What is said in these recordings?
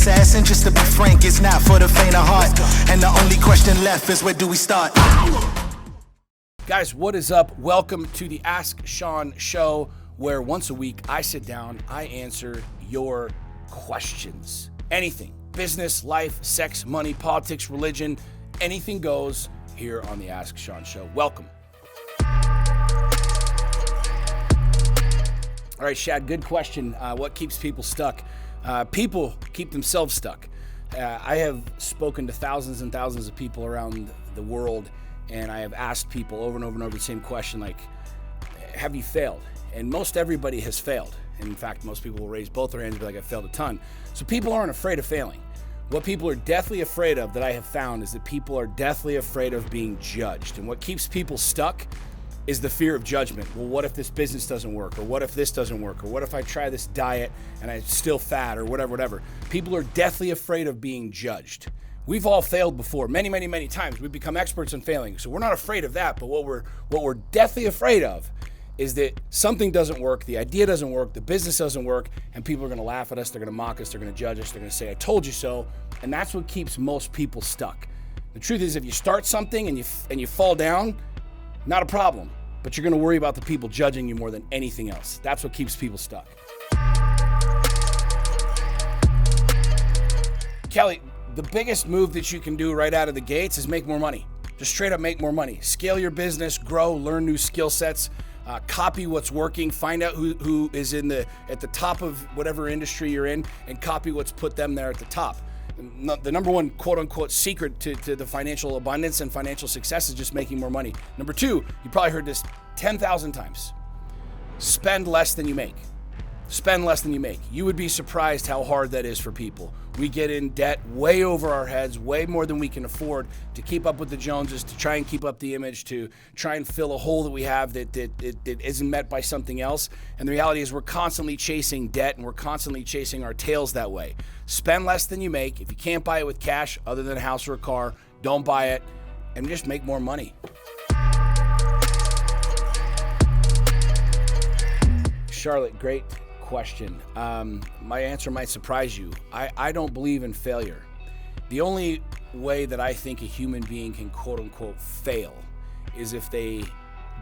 success, and just to be frank, it's not for the faint of heart. And the only question left is, where do we start? Guys, what is up? Welcome to the Ask Sean show, where once a week I sit down, I answer your questions. Anything, business, life, sex, money, politics, religion, anything goes here on the Ask Sean show. Welcome. All right, Shad, good question. What keeps people stuck? People keep themselves stuck. I have spoken to thousands and thousands of people around the world, and I have asked people over and over and over the same question, like, have you failed? And most everybody has failed. And in fact, most people will raise both their hands and be like, I failed a ton. So people aren't afraid of failing. What people are deathly afraid of that I have found is that people are deathly afraid of being judged. And what keeps people stuck is the fear of judgment. Well, what if this business doesn't work? Or what if this doesn't work? Or what if I try this diet and I'm still fat, or whatever. People are deathly afraid of being judged. We've all failed before, many times. We've become experts in failing. So we're not afraid of that, but what we're deathly afraid of is that something doesn't work, the idea doesn't work, the business doesn't work, and people are gonna laugh at us, they're gonna mock us, they're gonna judge us, they're gonna say, I told you so, and that's what keeps most people stuck. The truth is, if you start something and you fall down, not a problem, but you're gonna worry about the people judging you more than anything else. That's what keeps people stuck. Kelly, the biggest move that you can do right out of the gates is make more money. Just straight up make more money. Scale your business, grow, learn new skill sets, copy what's working, find out who is at the top of whatever industry you're in, and copy what's put them there at the top. The number one quote unquote secret to the financial abundance and financial success is just making more money. Number two, you probably heard this 10,000 times. Spend less than you make. Spend less than you make. You would be surprised how hard that is for people. We get in debt way over our heads, way more than we can afford to keep up with the Joneses, to try and keep up the image, to try and fill a hole that we have that isn't met by something else. And the reality is we're constantly chasing debt, and we're constantly chasing our tails that way. Spend less than you make. If you can't buy it with cash other than a house or a car, don't buy it, and just make more money. Charlotte, great question. My answer might surprise you. I don't believe in failure. The only way that I think a human being can quote unquote fail is if they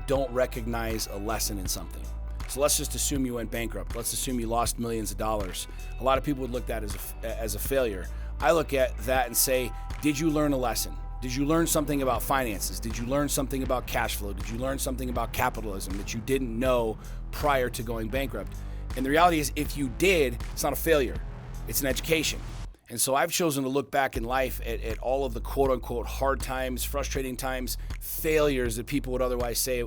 don't recognize a lesson in something. So let's just assume you went bankrupt. Let's assume you lost millions of dollars. A lot of people would look at that as a failure. I look at that and say, did you learn a lesson? Did you learn something about finances? Did you learn something about cash flow? Did you learn something about capitalism that you didn't know prior to going bankrupt? And the reality is, if you did, it's not a failure. It's an education. And so I've chosen to look back in life at all of the quote-unquote hard times, frustrating times, failures that people would otherwise say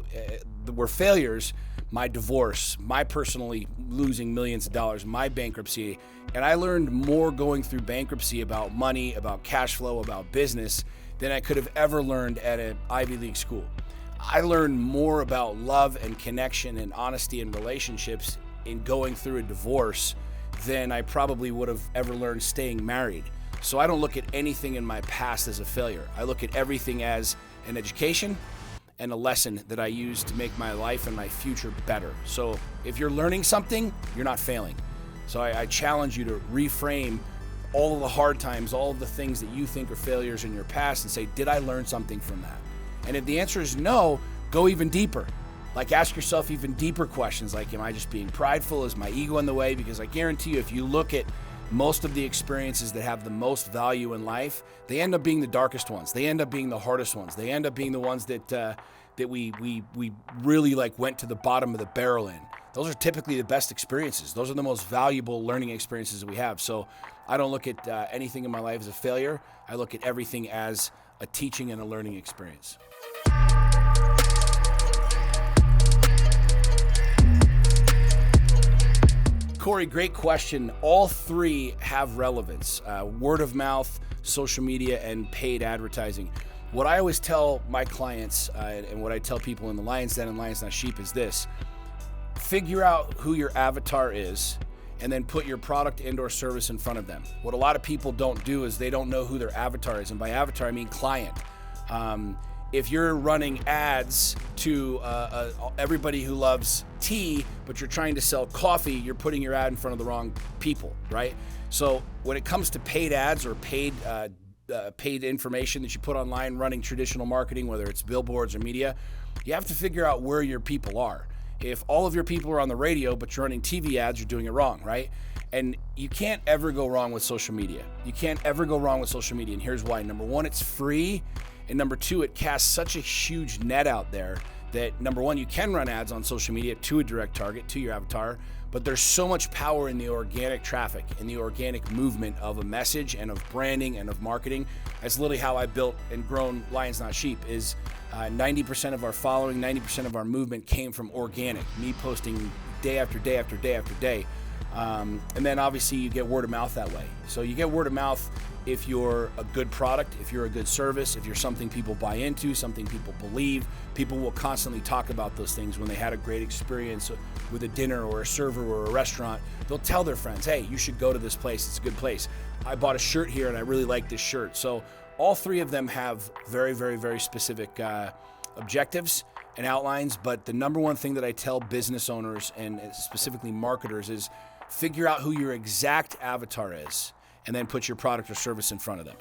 were failures. My divorce, my personally losing millions of dollars, my bankruptcy. And I learned more going through bankruptcy about money, about cash flow, about business than I could have ever learned at an Ivy League school. I learned more about love and connection and honesty and relationships in going through a divorce than I probably would have ever learned staying married. So I don't look at anything in my past as a failure. I look at everything as an education and a lesson that I use to make my life and my future better. So if you're learning something, you're not failing. So I challenge you to reframe all of the hard times, all of the things that you think are failures in your past, and say, did I learn something from that? And if the answer is no, go even deeper. Like, ask yourself even deeper questions, like, am I just being prideful? Is my ego in the way? Because I guarantee you, if you look at most of the experiences that have the most value in life, they end up being the darkest ones. They end up being the hardest ones. They end up being the ones that we really went to the bottom of the barrel in. Those are typically the best experiences. Those are the most valuable learning experiences that we have. So I don't look at anything in my life as a failure. I look at everything as a teaching and a learning experience. Corey, great question. All three have relevance. Word of mouth, social media, and paid advertising. What I always tell my clients and what I tell people in the Lion's Den and Lion's Not Sheep is this. Figure out who your avatar is and then put your product and or service in front of them. What a lot of people don't do is they don't know who their avatar is. And by avatar, I mean client. if you're running ads to everybody who loves tea, but you're trying to sell coffee, you're putting your ad in front of the wrong people, right? So when it comes to paid ads or paid information that you put online running traditional marketing, whether it's billboards or media, you have to figure out where your people are. If all of your people are on the radio, but you're running TV ads, you're doing it wrong, right? And you can't ever go wrong with social media. You can't ever go wrong with social media, and here's why. Number one, it's free. And number two, it casts such a huge net out there that, number one, you can run ads on social media to a direct target, to your avatar, but there's so much power in the organic traffic, in the organic movement of a message and of branding and of marketing. That's literally how I built and grown Lions Not Sheep, is 90% of our following, 90% of our movement came from organic, me posting day after day after day after day. And then obviously you get word of mouth that way. So you get word of mouth if you're a good product, if you're a good service, if you're something people buy into, something people believe. People will constantly talk about those things when they had a great experience with a dinner or a server or a restaurant. They'll tell their friends, hey, you should go to this place, it's a good place. I bought a shirt here and I really like this shirt. So all three of them have very, very, very specific objectives and outlines, but the number one thing that I tell business owners and specifically marketers is figure out who your exact avatar is and then put your product or service in front of them.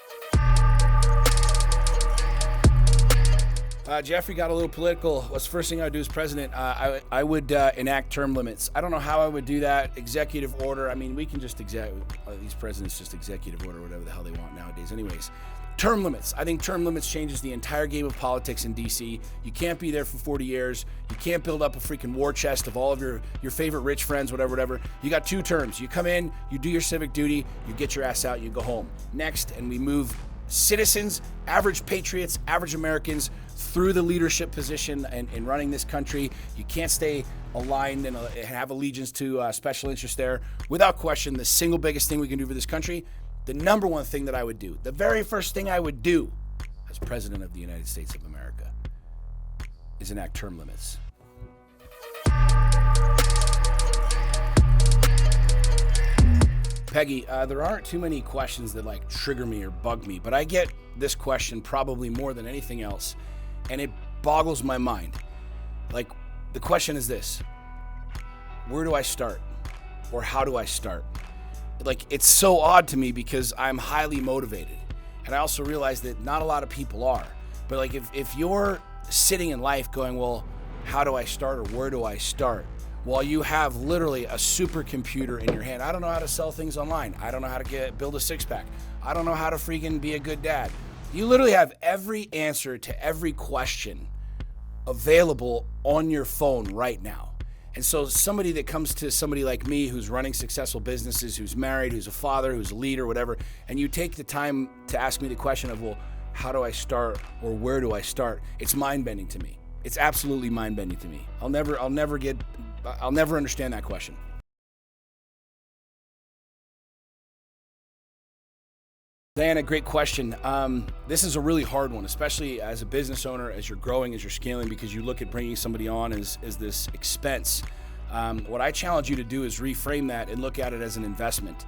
Jeffrey got a little political. What's the first thing I would do as president? I would enact term limits. I don't know how I would do that. Executive order. I mean, we can just these presidents just executive order, whatever the hell they want nowadays. Anyways, term limits. I think term limits changes the entire game of politics in DC. You can't be there for 40 years. You can't build up a freaking war chest of all of your favorite rich friends, whatever. You got 2 terms. You come in, you do your civic duty, you get your ass out, you go home. Next, and we move citizens, average patriots, average Americans through the leadership position in running this country. You can't stay aligned and have allegiance to special interests there. Without question, the single biggest thing we can do for this country, the number one thing that I would do, the very first thing I would do as president of the United States of America is enact term limits. Peggy, there aren't too many questions that like trigger me or bug me, but I get this question probably more than anything else, and it boggles my mind. Like, the question is this: where do I start? Or how do I start? Like, it's so odd to me because I'm highly motivated, and I also realize that not a lot of people are. But like, if you're sitting in life going, well, how do I start or where do I start? While you have literally a supercomputer in your hand. I don't know how to sell things online. I don't know how to build a 6-pack. I don't know how to freaking be a good dad. You literally have every answer to every question available on your phone right now. And so somebody that comes to somebody like me who's running successful businesses, who's married, who's a father, who's a leader, whatever, and you take the time to ask me the question of, well, how do I start or where do I start? It's mind-bending to me. It's absolutely mind-bending to me. I'll never understand that question. Diana, great question. This is a really hard one, especially as a business owner, as you're growing, as you're scaling, because you look at bringing somebody on as this expense. What I challenge you to do is reframe that and look at it as an investment.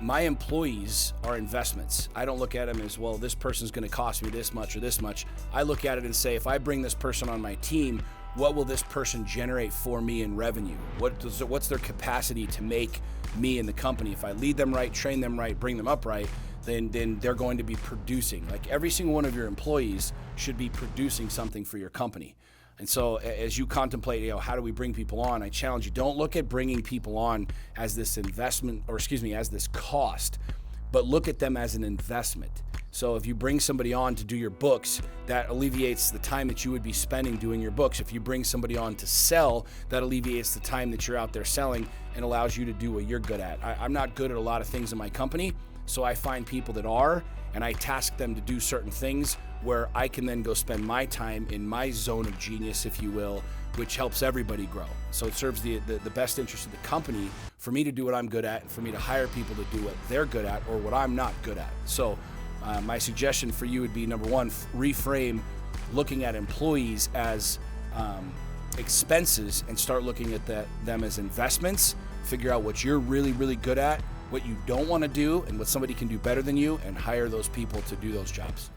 My employees are investments. I don't look at them as, well, this person's going to cost me this much or this much. I look at it and say, if I bring this person on my team, what will this person generate for me in revenue? What's their capacity to make me and the company? If I lead them right, train them right, bring them up right, then they're going to be producing. Like, every single one of your employees should be producing something for your company. And so as you contemplate, how do we bring people on? I challenge you, don't look at bringing people on as this investment, as this cost, but look at them as an investment. So if you bring somebody on to do your books, that alleviates the time that you would be spending doing your books. If you bring somebody on to sell, that alleviates the time that you're out there selling and allows you to do what you're good at. I'm not good at a lot of things in my company, so I find people that are, and I task them to do certain things where I can then go spend my time in my zone of genius, if you will, which helps everybody grow. So it serves the best interest of the company for me to do what I'm good at and for me to hire people to do what they're good at or what I'm not good at. So my suggestion for you would be, number one, reframe looking at employees as expenses and start looking at them as investments. Figure out what you're really, really good at, what you don't want to do, and what somebody can do better than you, and hire those people to do those jobs.